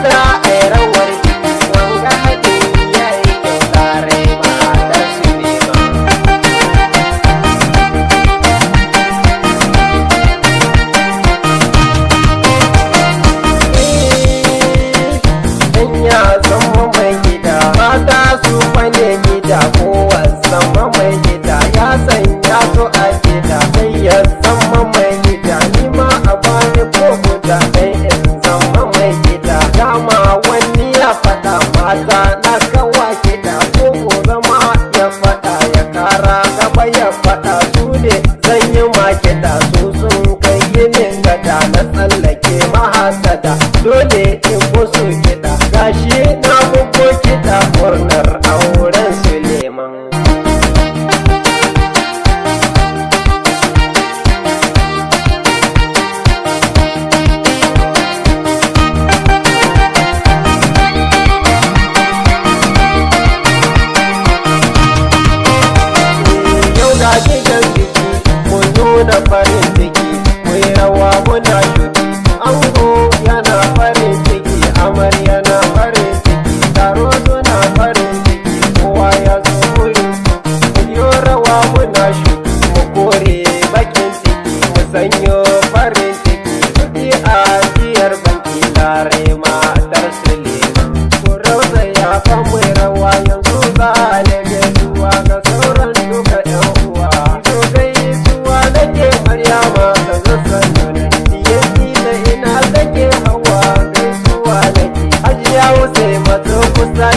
mata a yi rawar jiki wanga haɗi ya yi kyau tare matar Suleiman. Ya zama mai gida mata su wane gida kowa zama mai gida ya sanya su a gida sai ya zama mai gida nima a bani ko guda sai in zama mai gida dama wani ya faɗa mata na kawa gida ko zama ya faɗa ya kara gaba ya faɗa su ne zan yi ma gida su sun kai min gada na tsallake mahasada dole in musu gida gashi na buko kiɗa murnar auren Suleiman. Yau ga gidan biki mun nuna farin ciki mun rawa muna shuki ango yana farin ciki amarya na farin ciki taro suna farin ciki kowa ya zo wurin mu rawa muna shuki mu kore bakin ciki mu sanyo farin ciki kuɗi a jiyar banki lare matar Suleiman ku rausa ya fa mu rawa yanzu za a nage zuwa ga sauran duka yan uwa to gaisuwa nake Maryama ta zassan nuna diyanki da ina take hawa gaisuwa nake Hajiya Usai mato kusa